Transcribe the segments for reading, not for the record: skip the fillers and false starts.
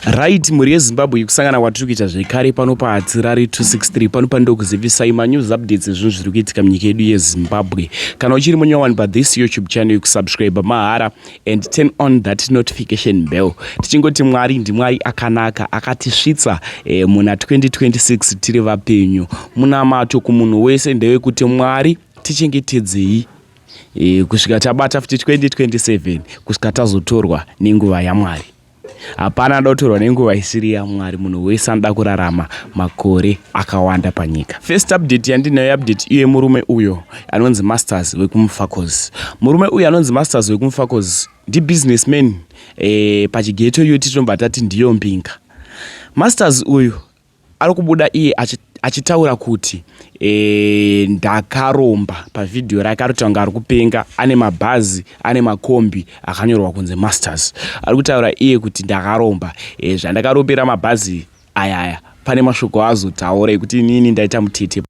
Right, muri yeZimbabwe kusangana kwatiri kuita zvekare pano paHatsirari 263 pano pandokuzivisai manews updates ezvinhu zviri kuitika munyika yedu yeZimbabwe. Kana uchiri munyowani pa this YouTube channel yokusubscribe mahara and turn on that notification bell. Tichingoti Mwari ndimwari akanaka akatisvitsa muna 2026 tiri vapenyu. Muna mato kumunhu wese ndewekuti Mwari tichengetedzei kusvika tabata futi 2027 kusvika tazotorwa nenguva yaMwari. Hapana dotorwa nenguva isiri yaMwari, munhu wese anoda kurarama makore akawanda panyika. First update yandinayo update iye murume uyo anonzi Masters wekumufacos. Murume uyo anonzi Masters wekumufacos ndi businessman pachigeto iyo titomba tati ndiyo mbinga. Masters uyu ari kubuda iye achitaura kuti ndakaromba pavidhio rake ari kutaura ari kupenga ane mabhazi ane makombi akanyorwa kunzi Masters. Ari kutaura iye kuti ndakaromba zvandakarombera mabhazi ayaya pane mashoko azotaura ekuti inini ndaita mutete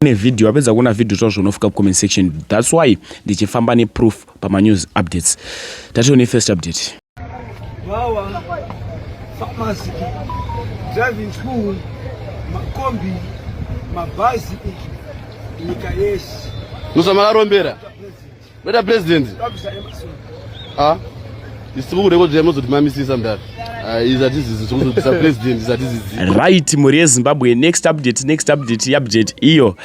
ne video apedza kuona video zvazo unofika comment section. That's why ndichifamba ne proof pama news updates. Tatione first update. Wawa pharmacy driving school makombi mabhazi nyika yeshe Musamarombera Mr. President isibukure kodwa yemozoti mamisisa mdala Right, muri yeZimbabwe. Next update iyo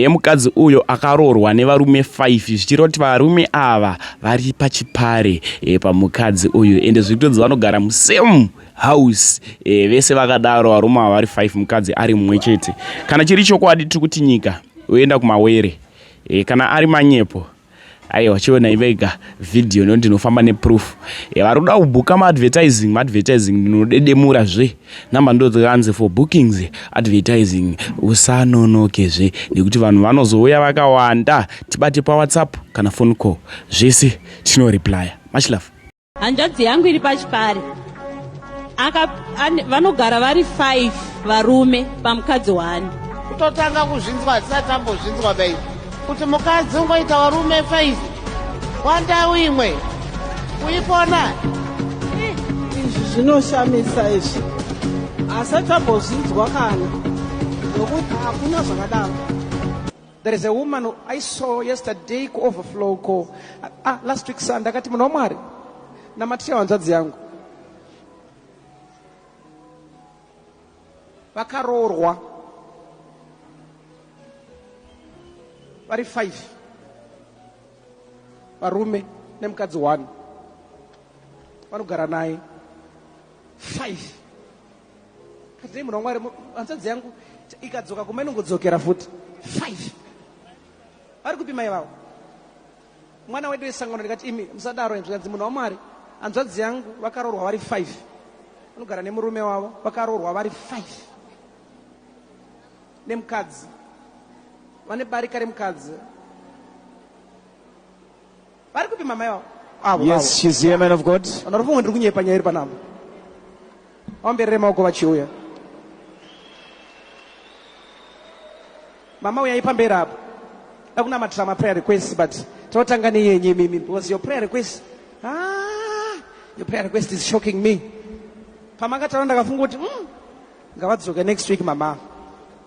yemukadzi uyo akaroorwa nevarume 5 zvichiroti varume ava vari pachipare pamukadzi uyu ende zvitodzi vanogara musame house vese vakadaro varume ava vari 5 mukadzi ari mumwechete. Kana chiri chokwadi tiri kuti nyika uenda kumawere kana ari manyepo aiwa chiona ivega video ndinofamba neproof varuda kubhuka maadvertising ndinodedemura zve namba ndodzikanzi for bookings advertising usanonokezve nekuti vanhu vanozouya vakawanda. Tibate paWhatsApp kana phone call zvese tinoreplya. Much love. Hanzvadzi yangu iri pachipare vanogara vari 5 varume pamukadzi 1. Kutotanga kuzvinzwa zisati tambozvinzwa bai kuti mukadzi ungoita varume 5 wandau imwe uipona. Izvi zvinoshamisa izvi asati tambozvinzwa kana nokuti hakuna zvakadaro. There is a woman who I saw yesterday overflow call last week Sunday akati munhu waMwari namatira hanzvadzi yangu vakaroorwa vari 5 varume nemukadzi 1 vanogara naye 5. Kati munhu waMwari hanzvadzi yangu ikadzoka kumainongodzokera futi 5 vari kupi mai vavo. Mwana wedu wesangano ndikati imi musadaro zvikanzi munhu waMwari hanzvadzi yangu vakaroorwa vari 5 vanogara nemurume wavo vakaroorwa vari 5 nemukadzi vane barika remukadzi vari kupi mamai vavo. Yes, she's here, man of God. Vanorufunga ndiri kunyepa nyaya iri panapa vamberere maoko vachiuya. Mama uyai pamberi apo akunamatira maprayer request but tinotanga neyenye mimi because your prayer request your prayer request is shocking me. Pamakataura ndakafunga kuti ngavadzoke next week. Mama,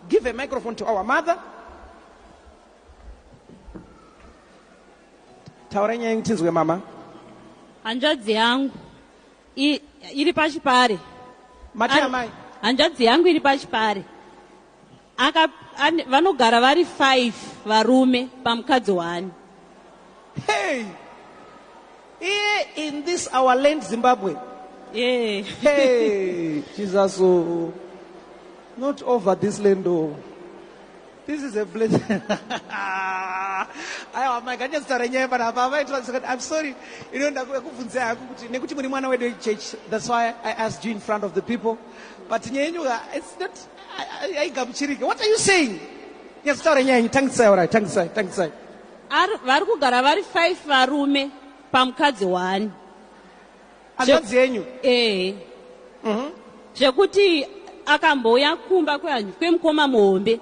give a microphone to our mother. Taura nyaya tinzwe mama. Hanzvadzi yangu iri pachipare. Mati amai. Hanzvadzi yangu iri pachipare vanogara vari 5 varume pamukadzi 1. Hey, in this our land Zimbabwe. Yeah. Hey, Jesus, oh, not over this land, oh. This is a place. I'm sorry. You know, church. That's why I asked you in front of the people. But it's not. What are you saying? Yes, sorry. Thanks, all right. Thanks. Vari kugara vari 5 varume pamukadzi 1. Hanzvadzi yenyu? Zvekuti akambouya kumba kwemukoma muhombe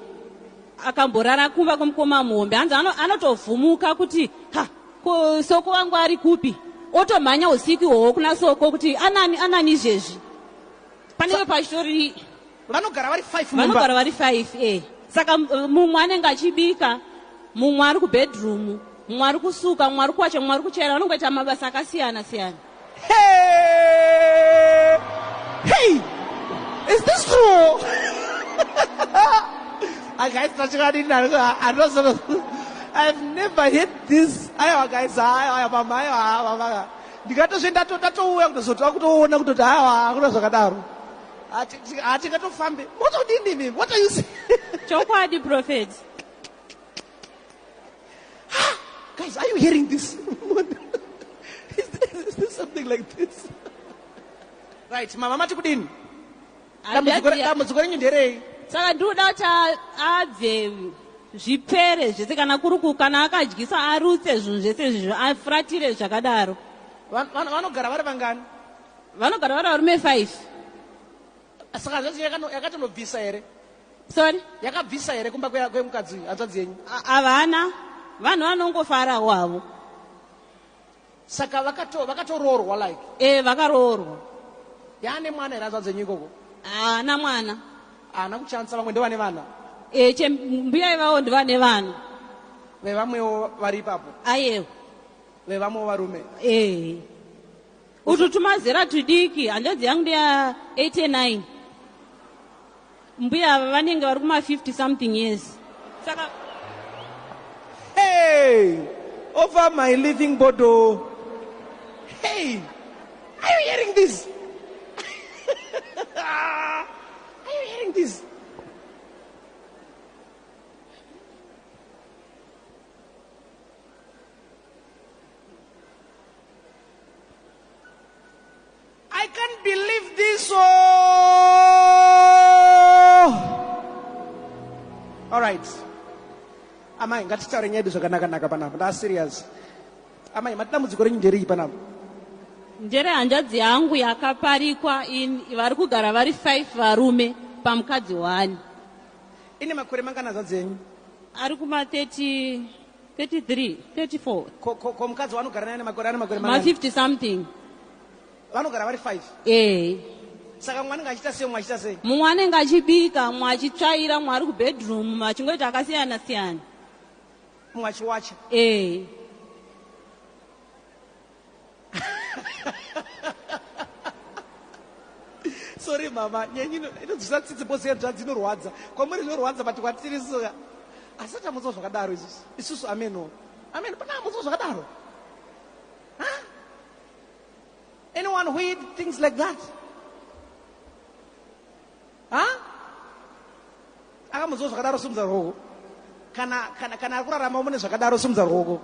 akamborara kumba kwemukoma muhombe hanzi anotovhumuka kuti soko wangu ari kupi otomhanya usiku ihwohwo kuna soko kuti anani izvezvi panenge pachitori vanogara vari 5 mumba. vanogara vari 5 saka mumwe anenge achibika, mumwe ari kubhedroom, mumwe ari kusuka, mumwe ari kuwacha, mumwe ari kuchera, vanongoita mabasa akasiyana siyana. Hey, is this true? Guys, I've never heard this. Aiwa guys, ndikatosvenda tatouya kutozotwa kutoona kutoti aiwa akuna zvakadaro. Hatingatofambe. Motodini? What are you saying? Chokwadi prophet. Guys, are you hearing this? Is there something like this? Right, mama mati kudini? Dambudziko renyu nderei? Saka ndoda kuti abve zvipere zvese, kana kuri kana akadyisa arutse zvinhu zvese izvizvo, afuratire zvakadaro. Vanogara vari vangani? Vanogara vari varume 5. Saka zvese yakatonobvisa here? Sorry? Yakabvisa here kumba kwemukadzi hanzvadzi yenyu? Havana, vanhu vanongofarawo havo. Saka vakatoroorwa like? Vakaroorwa. Yaane mwana here hanzvadzi yenyu ikoko? Haana mwana. Haana kuchanisa, vamwe ndevane vana? Mbuya ivavo ndivane vana. Vevamwewo vari ipapo? Ayewo. Vevamwewo varume? Utu tumazera tudiki, hanzvadzi yangu ndeya 89. Mbuya ava vanenge vari kuma 50 something years. Saka hey, over my living bodo. Hey, are you hearing this? Are you hearing this? I can't believe this. Oh! All right. Amai, ngatitaure nyaya yedu zvakanaka panapa. That's serious. Amai, matambudziko renyu nderei panapa? njere hanzvadzi yangu yakaparikwa vari kugara vari 5 varume pamukadzi 1. Ine makore mangana hanzvadzi yenyu? Ari kuma 33, 34. Ko mukadzi wanogara naye ane makore Ma mangana? 50 something. Vanogara vari 5? Saka mumwe anenge achiita sei, mumwe achiita sei? Mumwe anenge achibika, mumwe achitsvaira, mumwe ari kubhedroom, achingoita akasiyana siyana. Mumwe achiwacha? Sorry mama, nyenyi inodzisa tsitsipo sentsva dzinorwadza. Kwamuri zvinorwadza but kwatiri suka. Asi tamudzwa zvakadaro isusu. Isusu ameno. Amen, pana mudzwa zvakadaro. Huh? Anyone who eat things like that? Huh? Akamudzwa zvakadaro simudza roko. Kana kurarama mune zvakadaro simudza roko.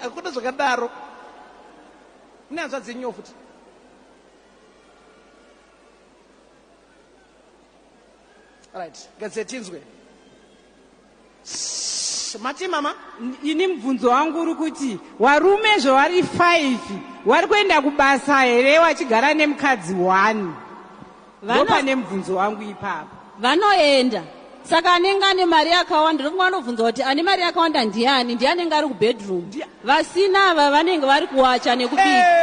Akuna zvakadaro. Mune hanzvadzi yenyu futi. Right, gadzetinzwe. Mati mama, ini mubvunzo wangu uri kuti varume zvavari 5 vari kuenda kubasa here vachigara nemukadzi 1? Ndopane mubvunzo wangu ipapo. Vanoenda. Saka anenge ane mari yakawanda, ndofunga vanobvunza kuti ane mari yakawanda ndiani? Ndianenge ari kubedroom. Vasina ava vanenge vari kuwacha nekubika.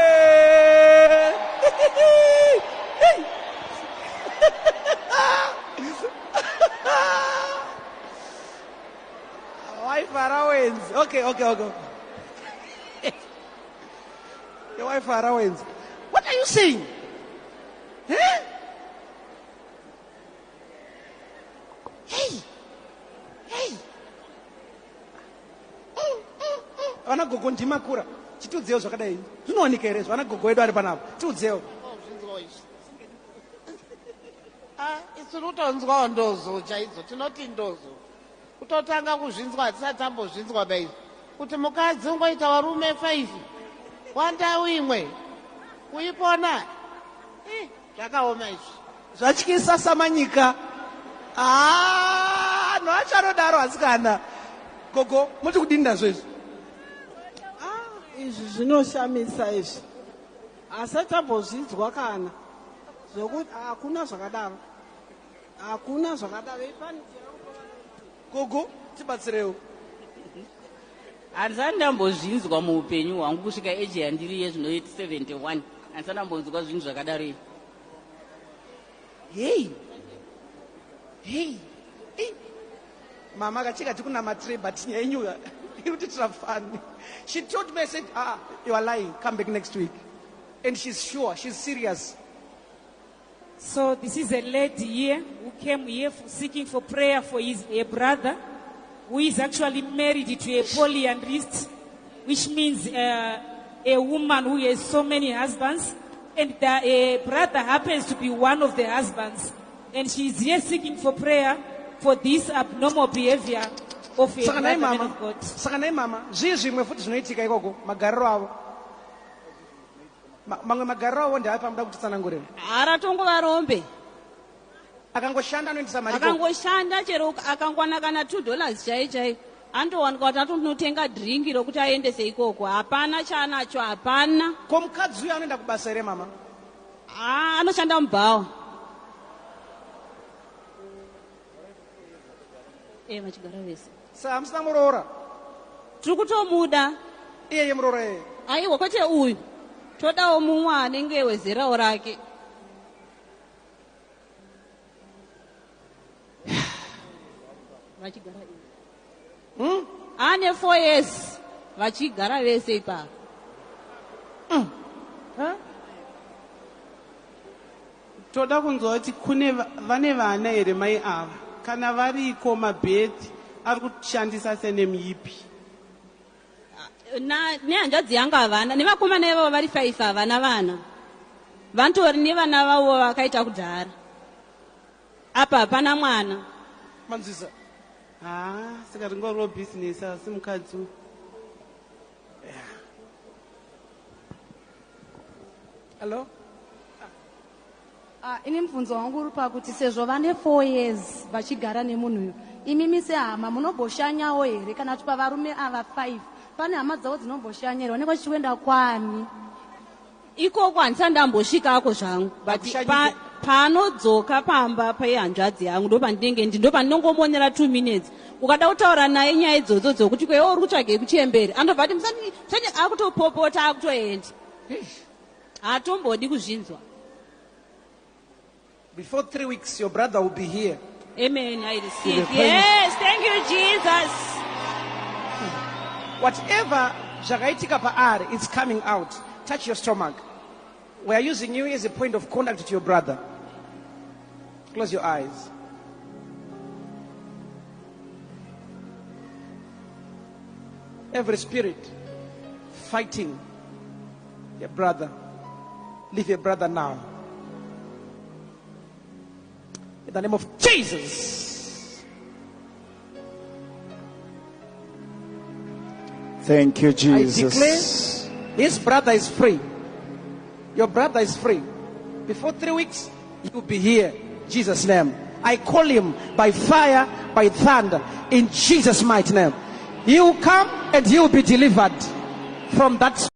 Wife allowance. Okay. Your wife allowance. What are you saying? Huh? Hey. Vana gogo ndimakura. Chitudzeo zvakadai. Zvinooneka here vana gogo wedu ari panapo. Tiudzeo. Isi rutonzwawo ndozo chaidzo, tinoti ndozo. Kutotanga kuzvinzwa tisati tambozvinzwa baizvo. Kuti mukadzi ungoita varume 5. Wandau imwe. Kuipona. Zvakaoma izvi. Zvatyisa samanyika. No achanodaro asikana. Gogo, muti kudini nazvo izvi? Izvi zvinoshamisa izvi. Asati tambozvinzwa kana. Zvokuti hakuna zvakadaro. Hakuna zvakadaro. Gogo, tibatsirewo. handisati ndambozvinzwa muupenyu hwangu kusvika eji yandiri yezvinoiti 71 handisati ndambonzwa zvinhu zvakadaro. Hey. Hey. Hey. Mama kachikati kuna matre but nyenyuka. Irutitra fun. She told me, I said, you are lying. Come back next week. And she's sure. She's serious. So this is a lady here who came here seeking for prayer for a brother who is actually married to a polyandrist, which means a woman who has so many husbands, and a brother happens to be one of the husbands. And she is here seeking for prayer for this abnormal behavior of a brother man of God. Sakanai mama, zvimwe futi zvinoitika ikoko magariro avo. Mamwe magariro avo ndeapa muda kutitsanangurira. Aratongovarombe. Akangoshanda anoendesa mari. Akangoshanda chero akangwana kana $2 chai. Andowanika kuti anotenga dringi rokuti aendese ikoko. Hapana chaanacho, hapana. Ko mukadzi uyu anoenda kubasa here mama? Anoshanda mubhawa. Vachigara vese. Sa hamusina muroora? Tiri kutomuda. Iyeye muroora yeye. Aiwa kwete uyu. Todawo mumwe anenge wezerawo rake. Vachigara iwe. Ane 4 years. Vachigara vese ipapo. Toda kunzwa kuti vane vana here mai ava kana variko mabhedhi ari kushandisa senemuipi? Nehanzvadzi yangu havana, nevakomana ivavo vari 5 havana vana. Vantori nevana vavo vakaita kudhara. Apa hapana mwana. Manzisa. Saka ringoriwo bhizinesi asi mukadzi uyu. Hello? Ini mubvunzo wangu uri pakuti sezvo vane 4 years vachigara nemunhu uyu, imimi sehama munomboshanyawo here kana kuti pavarume ava 5 pane hama dzavo dzinomboshanyairwa nekwa chichienda kwani? Ikoko handisati ndambosvikako zvangu, but panodzoka pamba pehanzvadzi yangu ndopandinongomonera 2 minutes. Ukada kutaura naye nyaya idzodzo dzokuti kwewo uri kutsvage kuchemberi, andobva ati musati akutopopota akutoenda. Hatombodi kuzvinzwa. Before 3 weeks, your brother will be here. Amen. I receive. Yes, thank you, Jesus. Whatever zvakaitika paari, it's coming out. Touch your stomach. We are using you as a point of contact to your brother. Close your eyes. Every spirit fighting your brother, leave your brother now. In the name of Jesus. Thank you, Jesus. I declare his brother is free. Your brother is free. Before 3 weeks, he will be here. In Jesus' name. I call him by fire, by thunder, in Jesus' mighty name. He will come and he will be delivered from that.